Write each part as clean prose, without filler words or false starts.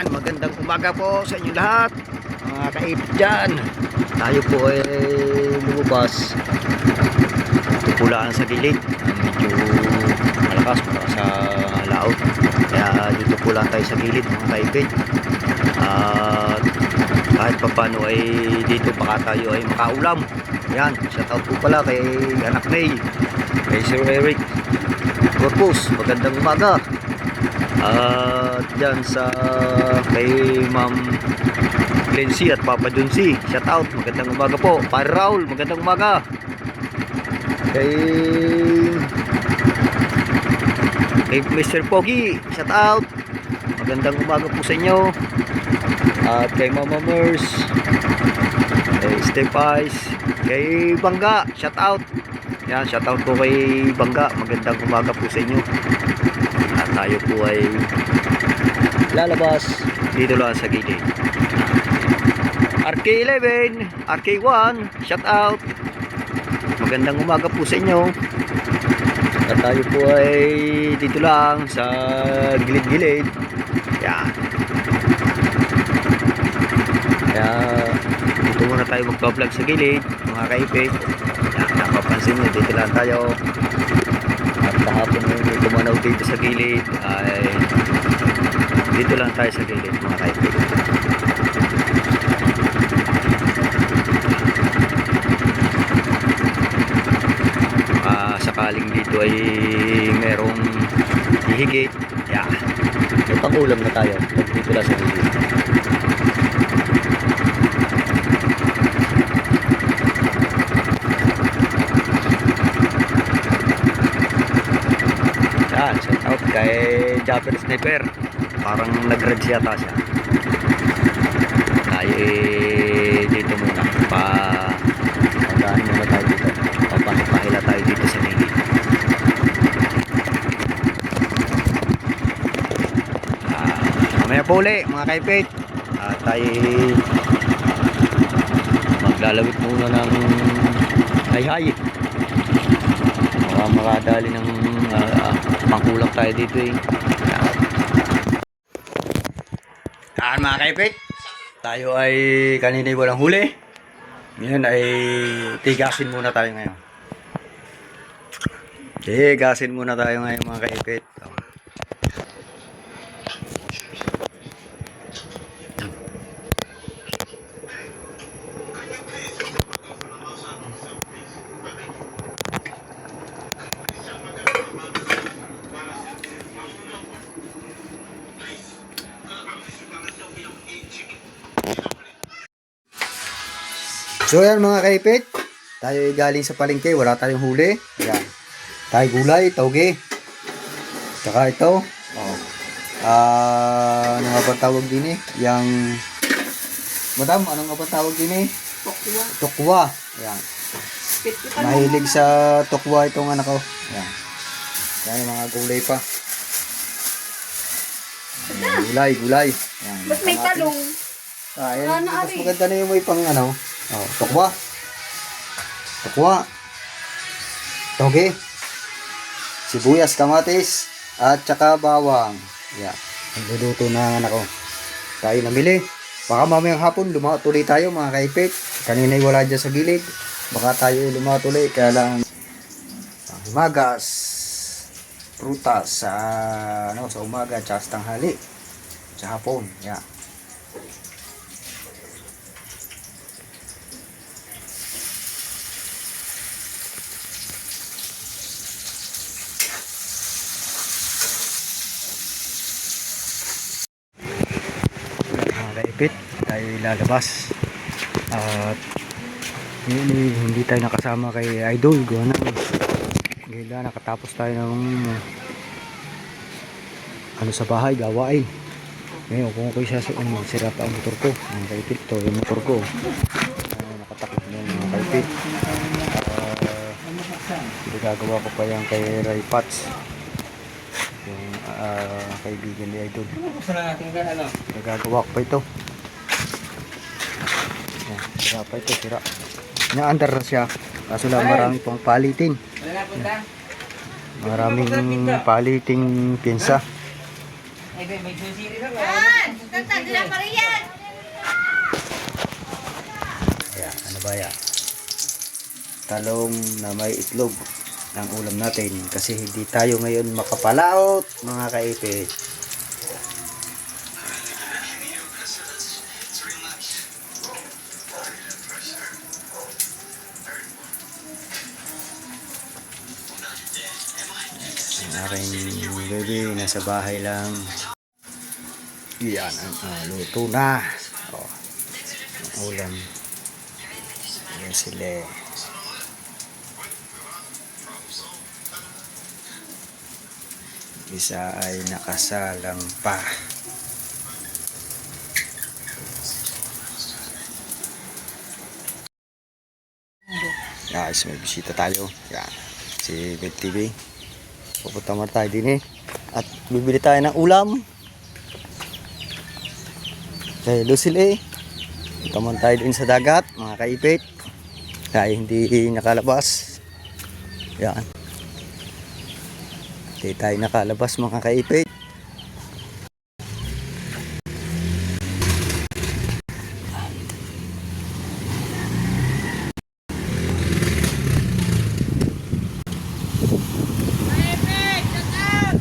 Yan, magandang umaga po sa inyo lahat, mga kaipit dyan. Tayo po ay lumabas. Ito pulaan sa gilid. Medyo malakas sa laot. Kaya dito po lang tayo sa gilid, mga kaipit. At kahit pa paano ay dito baka tayo ay makaulam. Yan, shoutout po pala kay Anak May, kay Sir Eric Corpus, magandang umaga. At dyan sa kay Ma'am Glency at Papa Junsi, shout out, magandang umaga po. Pare Raul, magandang umaga. Kay Mr. Pogi, shout out, magandang umaga po sa inyo. At kay Mama Mers, kay Step Ice, kay Bangga, shout out. Yan, shout out po kay Bangga, magandang umaga po sa inyo. At tayo po ay lalabas dito lang sa gilid. RK11, RK1, shout out, magandang umaga po sa inyo. At tayo po ay dito lang sa gilid-gilid. Yan. Kaya dito muna tayo magpa-vlog sa gilid, mga kaipit. Yan, napapansin nyo, dito lang tayo. At kahapon yung tumanaw dito sa gilid ay dito lang tayo sa gilid, mga kaipit. Sakaling dito ay merong hihigit, yeah, may pangulam na tayo dito lang sa gilid. Yan, shout out kay Japper Sniper, parang nag-red yata siya. Tayo dito muna pagdaan muna tayo dito, papahila tayo dito sa gilid. Mamaya po uli, mga kaipit, tayo maglalawit muna ng hayhay. Makadali ng pangkulang tayo dito eh. Yan, mga kaipit, tayo ay kanina walang huli. Ngayon ay tigasin muna tayo ngayon. Tigasin muna tayo ngayon, mga kaipit. So yan, mga kaipit, tayo ay galing sa palengke, wala tayong huli. Ayan, tayo gulay, tauge, tsaka ito, ano nga ba tawag din eh, yung, madam, ano nga ba tawag din eh? Tokwa. Tokwa. Ayan, mahilig sa tokwa itong anak ko. Ayan, yan mga gulay pa. Ayan, gulay. Ayan, ba't may talong? Ayan, mas maganda na yung may pang ano. Oh, tokwa. Toge. Sibuyas, kamatis, at saka bawang. Yeah. Ang luluto na anak ko. Tayo namili. Baka mamayang hapon lumaot ulit tayo, mga kaipit. Kanina wala dyan sa gilid. Baka tayo lumaot ulit. Kaya lang umagas, prutas sa sa umaga at sa tanghali. Sa hapon. Yeah. Kaipit, tayo lalabas at hindi tayo nakasama kay Idol Guana. Gila, nakatapos tayo ng sa bahay, gawain. Ngayon kung ako siya sira pa ang motor ko, mga kaipit, to yung motor ko nakatakot na mga kaipit. Gagawa ko pa yan kay Ray Pats, yung kaibigan ni Idol. Nagagawa ko pa ito. Sira pa ito, sira. Ina-under na siya. Kaso lang marami pang palitin. Maraming paliting pinsa. Tanda pa rin yan. Ayan, ano ba yan? Talong na may itlog ng ulam natin kasi hindi tayo ngayon makapalaot mga kaipit. Ang aking baby nasa bahay lang. Yan ang luto na. Oh, ang ulam. Yan sila. Isa ay nakasalang pa. Guys, may bisita tayo. Yan. Si Bed TV. Pupunta mo tayo din at bibili tayo ng ulam. Kaya Lucille punta mo tayo din sa dagat mga kaipit. Kaya hindi nakalabas. Yan. Hindi tayo nakalabas mga kaipit.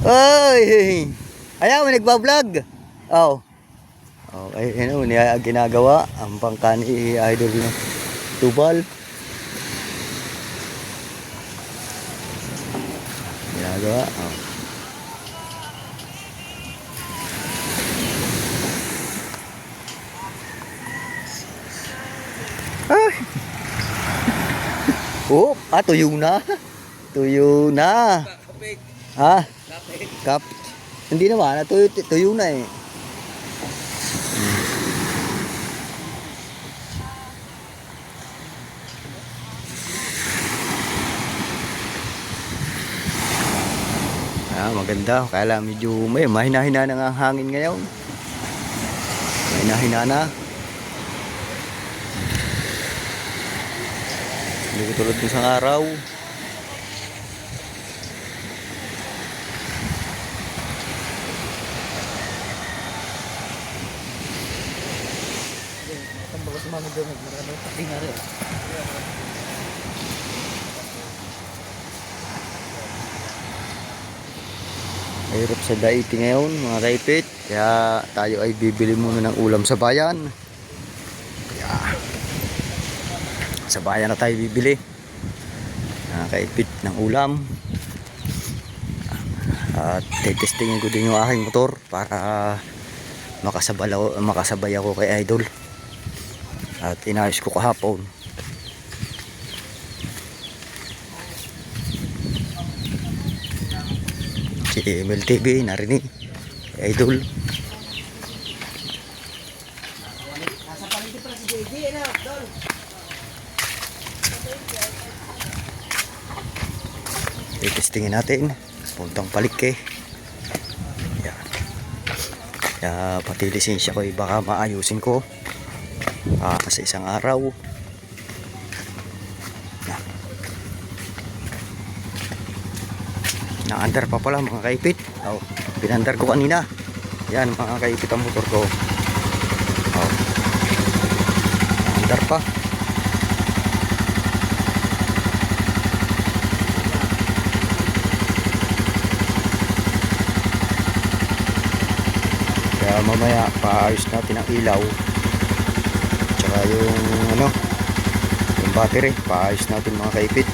Oy! Ayaw, may nagbablog. Oh. Oh, ay ano niya ginagawa ang pangkani idol na tubal. Ginagawa. Oh. Ay. Oh, tuyo na. Tuyo na. Ha? Kap. Hindi naman, tuyo na eh. Maganda. Kaya medyo may mahina-hina na ang hangin ngayon. Mahina-hina na. Hindi ko tulad ng isang araw. Mahirap sa daiti ngayon mga kaipit. Kaya tayo ay bibili muna ng ulam sa bayan. Kaya sa bayan na tayo bibili mga kaipit ng ulam. At testingin ko din yung aking motor para makasabay ako kay Idol. At inayos ko kahapon. Si Emil TV narinig Idol. Testingin natin puntang Palike. Yan. Kaya pati lisensya ko baka maayusin ko sa isang araw. Na-under pa pala mga kaipit. Pinandar ko kanina. Yan mga kaipit ang motor ko. Na-under pa. Kaya mamaya paayos natin ang ilaw. Tsaka yung yung battery. Paayos natin mga kaipit.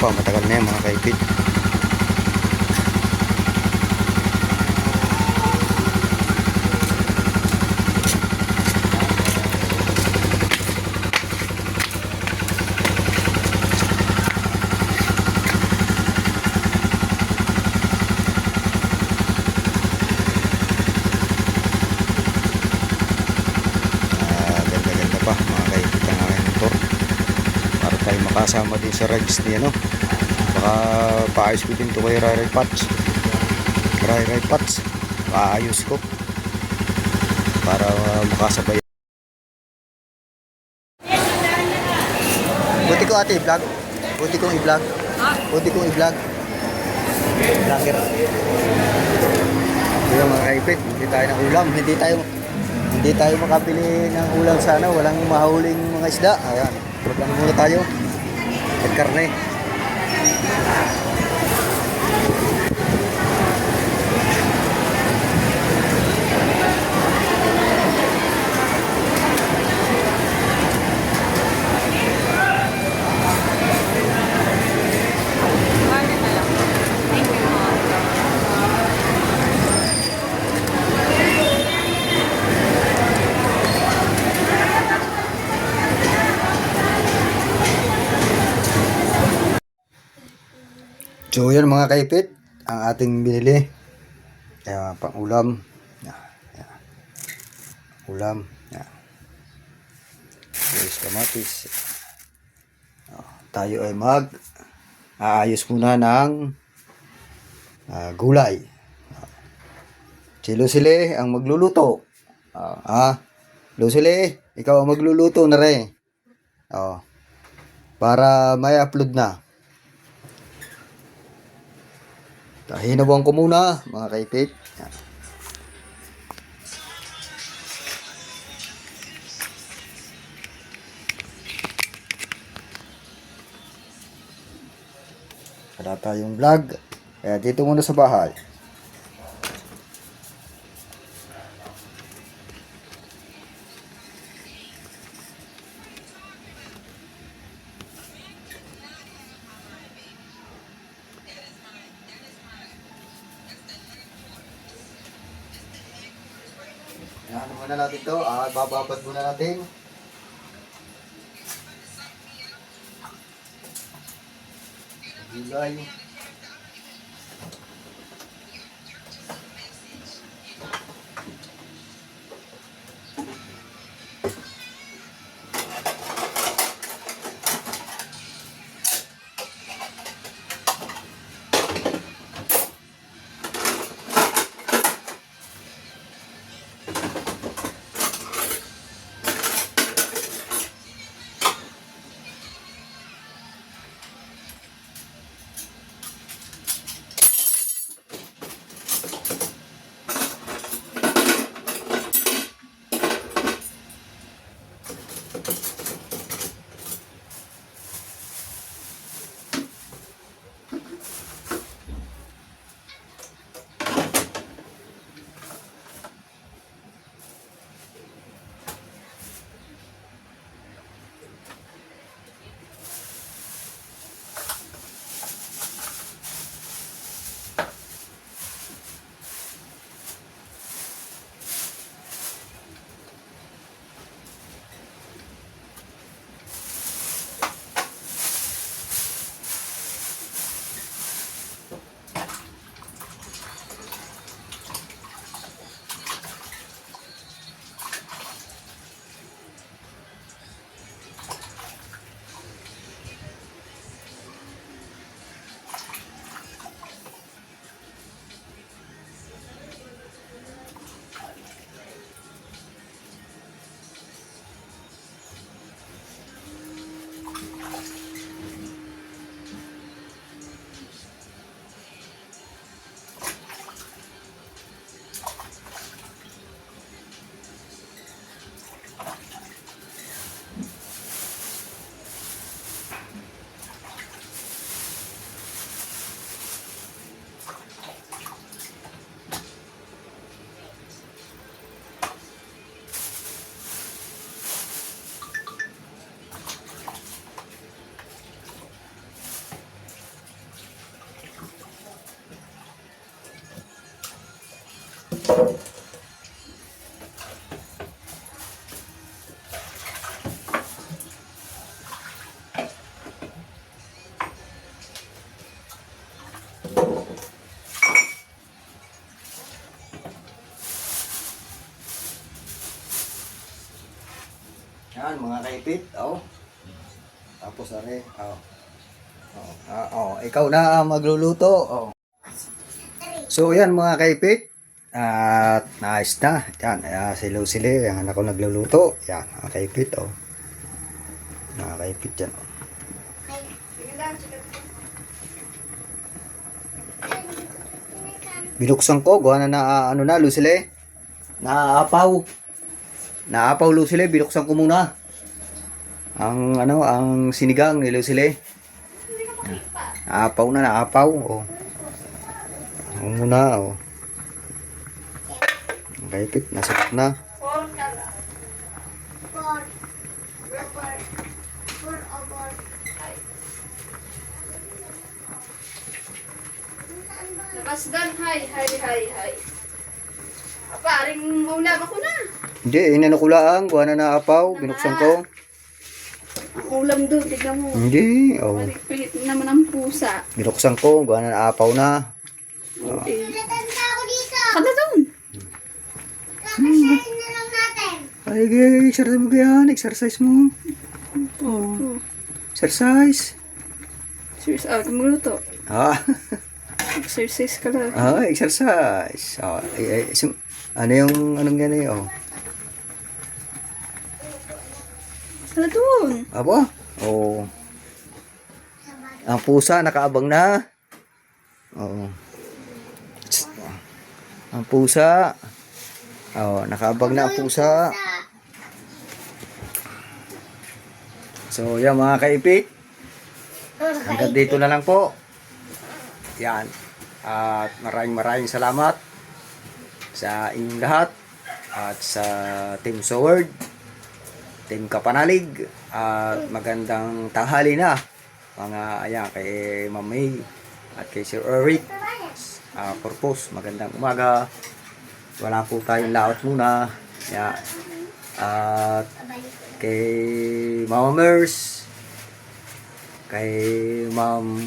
Matagal na yan mga kaipit. Ganda-ganda pa mga kaipit ang aking motor para tayo makasama din sa rides niya baka paayos ko din ito kay Rai Patch. Paayos ko para makasabay. Buti ko ate i-vlog. Buti kong i-vlog. Pwede kong i-vlog. Vlogger. Ito yung mga kaipit. Hindi tayo ng ulam. Hindi tayo makabili ng ulam sana. Walang mahuling mga isda. Ayan. Pagkano muna tayo. At karne. So yan mga kaipit, ang ating binili. Kaya pang ulam. Yan. Ulam. Yan. Yes, kamatis. Tayo ay aayos muna ng gulay. Si Lucille ang magluluto. Lucille, ikaw ang magluluto na rin. Para may upload na. Hinabuan ko muna mga kaipit. Yan. Wala tayong vlog. Kaya dito muna sa bahay. Yan muna natin ito. Bababad muna natin. Gulay. Yan mga kaipit, Tapos ikaw na ang magluluto, So yan mga kaipit, at naayos na. Yan, si Lucille, ang anak ko nagluluto. Yan, mga kaipit, Mga kaipit yan, Binuksan ko, gawa na ano na, Lucille. Naapaw. Naapaw, Lucille. Binuksan ko muna. Ang sinigang ni Lucille. Naapaw na, naapaw. Oh. Ang muna, oh. Ang kaipit, nasakot na. Nakasdan, hay. Paring ulam ako na. Hindi, inano ko lang. Gawa na naapaw. Binuksan ko. Ang ulam doon, tignan mo. Hindi, oh. Pilit naman ang pusa. Binuksan ko, gawa na naapaw na. Okay. Kada doon. Ay, exercise mo yan. Exercise mo. Oh. Exercise. Serious, kamaluto. Ah, Exercise ka lang. exercise. Ano yung, anong yan eh, oh. Kada doon. Aba? Oh. Ang pusa, nakaabang na. Oo. Ang pusa. Oh, nakaabang na ang pusa. So, yan mga kaipit. Hanggang dito na lang po. Yan. At maraming salamat sa inyong lahat. At sa Team Soward, Team Kapanalig. At magandang tanghali na. Mga ayan, kay Ma'am May at kay Sir Eric. Purpose, magandang umaga. Wala po tayong laot muna. Yan. At kay Mama Mers, kay Ma'am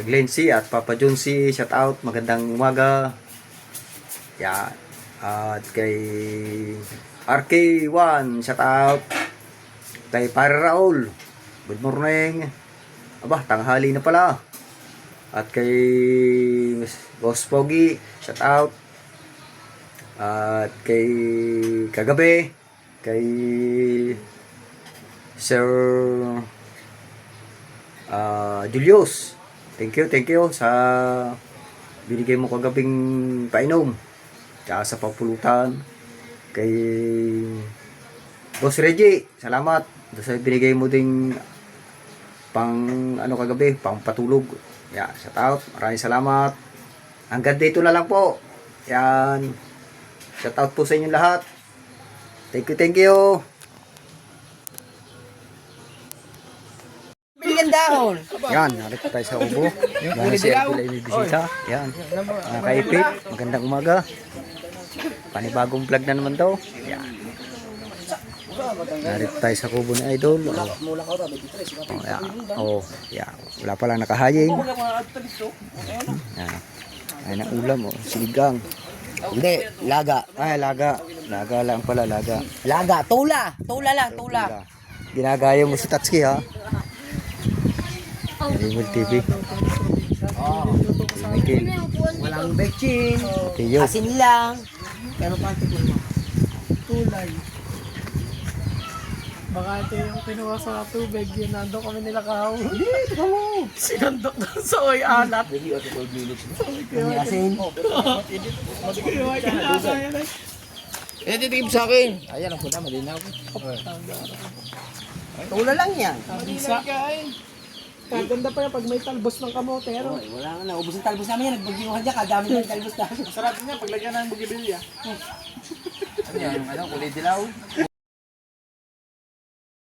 Glency at Papa Juncy, shout out, magandang umaga. Yan. At kay RK1, shout out. Kay Pare Raul, good morning. Aba, tanghali na pala. At kay Boss Pogi, shout out. At kay kagabi, kay Sir Julius, thank you sa binigay mo kagabing painom tsaka sa papulutan. Kay Boss Reggie, salamat sa binigay mo ding pang ano kagabi, pang patulog. Yeah, shout out, maraming salamat. Hanggang dito na lang po. Yan, shout out po sa inyong lahat. Thank you. Biligan dahon. Yan, narito tayo sa ubo. Yan si Erbil ay may bisita. Yan, mga kaipit, magandang umaga. Panibagong vlog na naman daw. Yan. Narito tayo sa kubo ni Idol. Yan. Wala pa lang nakahaying. Yan. Ay, ng ulam, sinigang. Hindi, laga. Ay, laga. Laga lang pala, laga. Laga, tula. Tula lang, tula. Ginagaya mo si Tatsuki, ha? Rimel TV. Oh. Mikil. Walang bechin. Tiyo. Asin lang. Pero pati ko naman. Tulay. Baka ito yung kinuha sa tubig, yun nandun kami nila kahawin. Hindi, ito mo. Sinandok doon sa oy alat. Asin. Kinuha ka na kaya na. Eh, titigib sa akin. Ayan, ang puta, malinaw. Tula lang yan. Bisa. Kaganda pa yan pag may talbos ng kamotero. Oy, wala nga na. Ubus ang talbos namin yan. Nagbagyuhan dyan. Kadami ng talbos namin. Sarap niya pag lagyan ng bugibilya. Ano yan? Kulay dilaw?